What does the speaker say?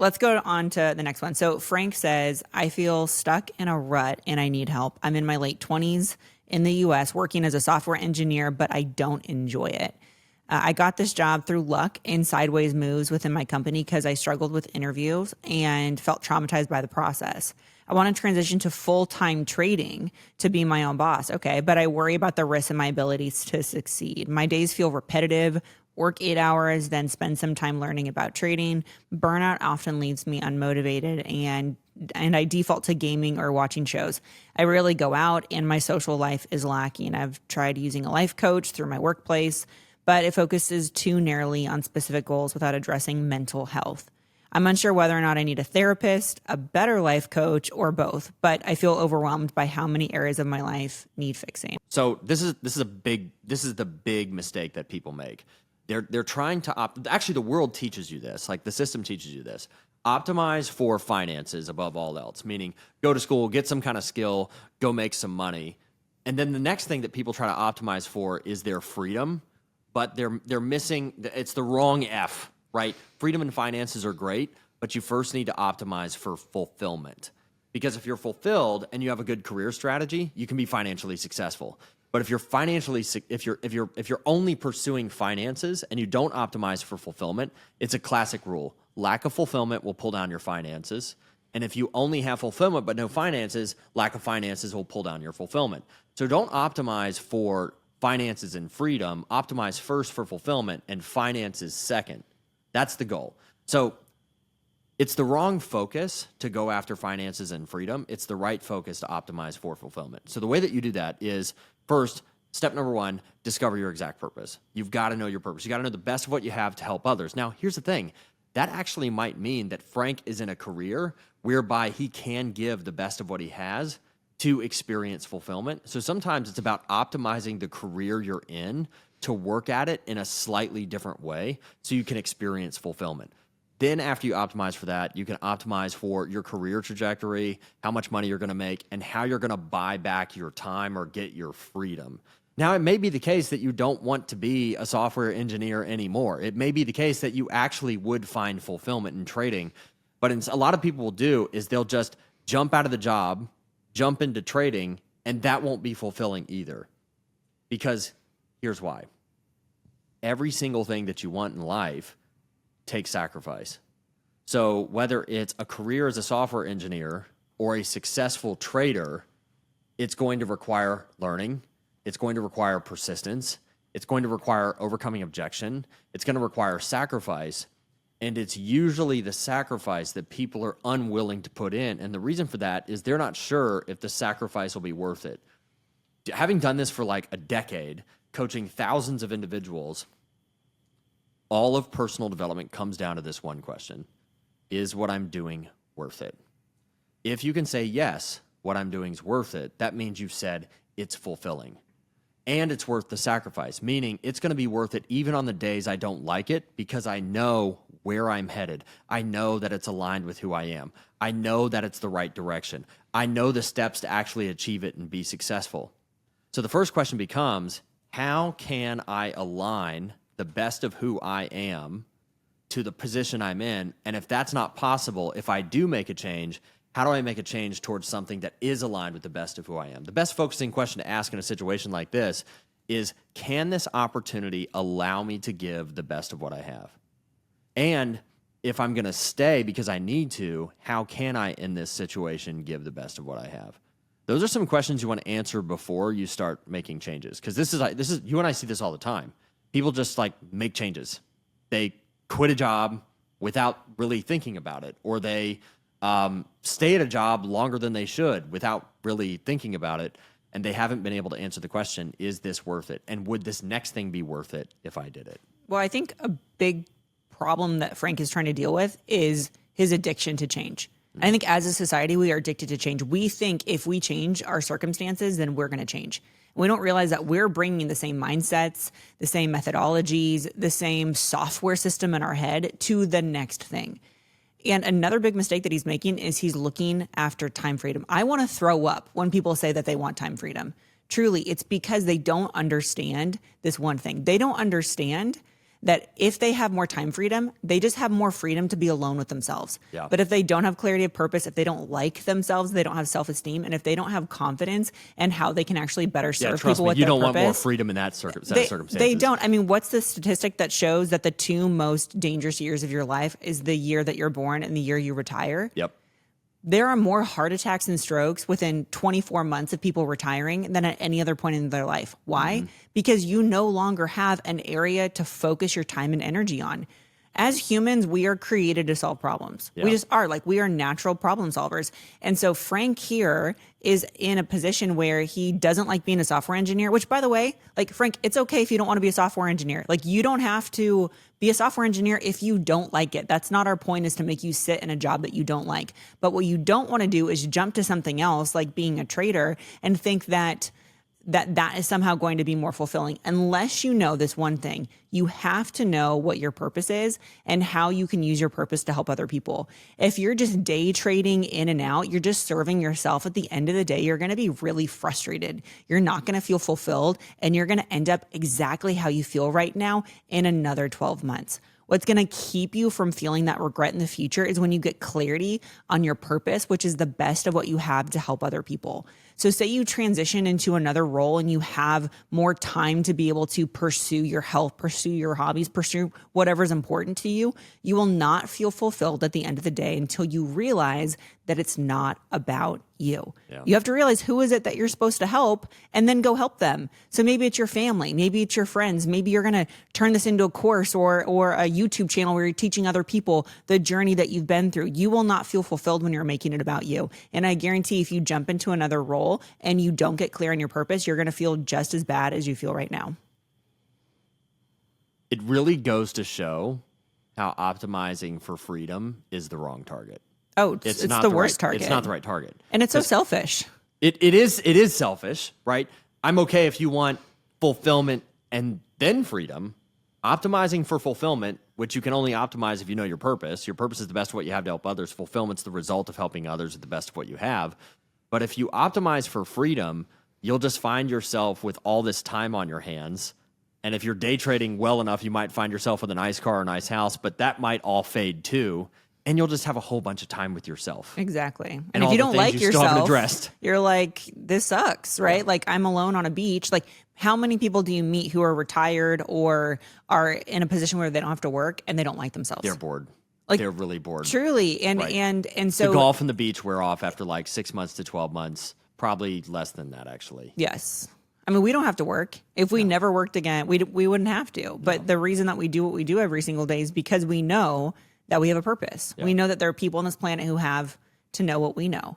let's go on to the next one. So Frank says, I feel stuck in a rut and I need help. I'm in my late 20s in the US working as a software engineer, but I don't enjoy it. I got this job through luck and sideways moves within my company because I struggled with interviews and felt traumatized by the process. I want to transition to full-time trading to be my own boss. Okay, but I worry about the risks and my abilities to succeed. My days feel repetitive, work 8 hours, then spend some time learning about trading. Burnout often leaves me unmotivated and I default to gaming or watching shows. I rarely go out and my social life is lacking. I've tried using a life coach through my workplace, but it focuses too narrowly on specific goals without addressing mental health. I'm unsure whether or not I need a therapist, a better life coach, or both, but I feel overwhelmed by how many areas of my life need fixing. So this is the big mistake that people make. They're trying to actually the world teaches you this, like the system teaches you this. Optimize for finances above all else, meaning go to school, get some kind of skill, go make some money. And then the next thing that people try to optimize for is their freedom, but they're missing, it's the wrong F, right? Freedom and finances are great, but you first need to optimize for fulfillment. Because if you're fulfilled and you have a good career strategy, you can be financially successful. But if you're if you're only pursuing finances and you don't optimize for fulfillment, it's a classic rule. Lack of fulfillment will pull down your finances. And if you only have fulfillment but no finances, lack of finances will pull down your fulfillment. So don't optimize for finances and freedom. Optimize first for fulfillment and finances second. That's the goal. So it's the wrong focus to go after finances and freedom. It's the right focus to optimize for fulfillment. So the way that you do that is, first, step number one, discover your exact purpose. You've got to know your purpose. You got to know the best of what you have to help others. Now, here's the thing. That actually might mean that Frank is in a career whereby he can give the best of what he has to experience fulfillment. So sometimes it's about optimizing the career you're in to work at it in a slightly different way so you can experience fulfillment. Then after you optimize for that, you can optimize for your career trajectory, how much money you're going to make, and how you're going to buy back your time or get your freedom. Now, it may be the case that you don't want to be a software engineer anymore. It may be the case that you actually would find fulfillment in trading. But a lot of people will do is they'll just jump out of the job, jump into trading, and that won't be fulfilling either. Because here's why. Every single thing that you want in life takes sacrifice. So whether it's a career as a software engineer or a successful trader, it's going to require learning. It's going to require persistence. It's going to require overcoming objection. It's going to require sacrifice. And it's usually the sacrifice that people are unwilling to put in. And the reason for that is they're not sure if the sacrifice will be worth it. Having done this for like a decade, coaching thousands of individuals, all of personal development comes down to this one question. Is what I'm doing worth it? If you can say, yes, what I'm doing is worth it, that means you've said it's fulfilling. And it's worth the sacrifice, meaning it's going to be worth it even on the days I don't like it because I know where I'm headed. I know that it's aligned with who I am. I know that it's the right direction. I know the steps to actually achieve it and be successful. So the first question becomes, how can I align the best of who I am to the position I'm in? And if that's not possible, if I do make a change, how do I make a change towards something that is aligned with the best of who I am? The best focusing question to ask in a situation like this is, can this opportunity allow me to give the best of what I have? And if I'm going to stay because I need to, how can I in this situation give the best of what I have? Those are some questions you want to answer before you start making changes. Because this is you and I see this all the time. People just like make changes. They quit a job without really thinking about it, or they stay at a job longer than they should without really thinking about it, and they haven't been able to answer the question, is this worth it? And would this next thing be worth it if I did it? Well, I think a big problem that Frank is trying to deal with is his addiction to change. I think as a society, we are addicted to change. We think if we change our circumstances, then we're going to change. We don't realize that we're bringing the same mindsets, the same methodologies, the same software system in our head to the next thing. And another big mistake that he's making is he's looking after time freedom. I want to throw up when people say that they want time freedom. Truly, it's because they don't understand this one thing. They don't understand that if they have more time freedom, they just have more freedom to be alone with themselves. Yeah. But if they don't have clarity of purpose, if they don't like themselves, they don't have self-esteem, and if they don't have confidence and how they can actually better serve trust people me, with you their don't want more purpose, freedom in that set of circumstances. they don't. I mean, what's the statistic that shows that the two most dangerous years of your life is the year that you're born and the year you retire? Yep. There are more heart attacks and strokes within 24 months of people retiring than at any other point in their life. Why? Because you no longer have an area to focus your time and energy on. As humans, we are created to solve problems. Yeah. We just are. Like, we are natural problem solvers. And so Frank here is in a position where he doesn't like being a software engineer, which, by the way, like, Frank, it's okay if you don't want to be a software engineer. Like, you don't have to be a software engineer if you don't like it. That's not our point, is to make you sit in a job that you don't like. But what you don't want to do is jump to something else, like being a trader, and think that is somehow going to be more fulfilling. Unless you know this one thing, you have to know what your purpose is and how you can use your purpose to help other people. If you're just day trading in and out, you're just serving yourself. At the end of the day, you're going to be really frustrated. You're not going to feel fulfilled, and you're going to end up exactly how you feel right now in another 12 months. What's going to keep you from feeling that regret in the future is when you get clarity on your purpose, which is the best of what you have to help other people. So say you transition into another role and you have more time to be able to pursue your health, pursue your hobbies, pursue whatever's important to you. You will not feel fulfilled at the end of the day until you realize that it's not about you. Yeah. You have to realize who is it that you're supposed to help, and then go help them. So maybe it's your family, maybe it's your friends, maybe you're going to turn this into a course or a YouTube channel where you're teaching other people the journey that you've been through. You will not feel fulfilled when you're making it about you. And I guarantee if you jump into another role and you don't get clear on your purpose, you're going to feel just as bad as you feel right now. It really goes to show how optimizing for freedom is the wrong target. Oh, it's not the worst right, target. It's not the right target. And it's so selfish. It is selfish, right? I'm okay if you want fulfillment and then freedom. Optimizing for fulfillment, which you can only optimize if you know your purpose. Your purpose is the best of what you have to help others. Fulfillment's the result of helping others at the best of what you have. But if you optimize for freedom, you'll just find yourself with all this time on your hands. And if you're day trading well enough, you might find yourself with a nice car or a nice house, but that might all fade too. And you'll just have a whole bunch of time with yourself. Exactly. And And if all you the don't things like you still haven't yourself, addressed. you're like, this sucks, right? Yeah. Like, I'm alone on a beach. Like, how many people do you meet who are retired or are in a position where they don't have to work and they don't like themselves? They're bored. Like, they're really bored. Truly. And Right. and so The golf and the beach wear off after like 6 months to 12 months. Probably less than that, actually. yes. I mean, we don't have to work. If we never worked again, we wouldn't have to. But the reason that we do what we do every single day is because we know that we have a purpose. Yeah. We know that there are people on this planet who have to know what we know.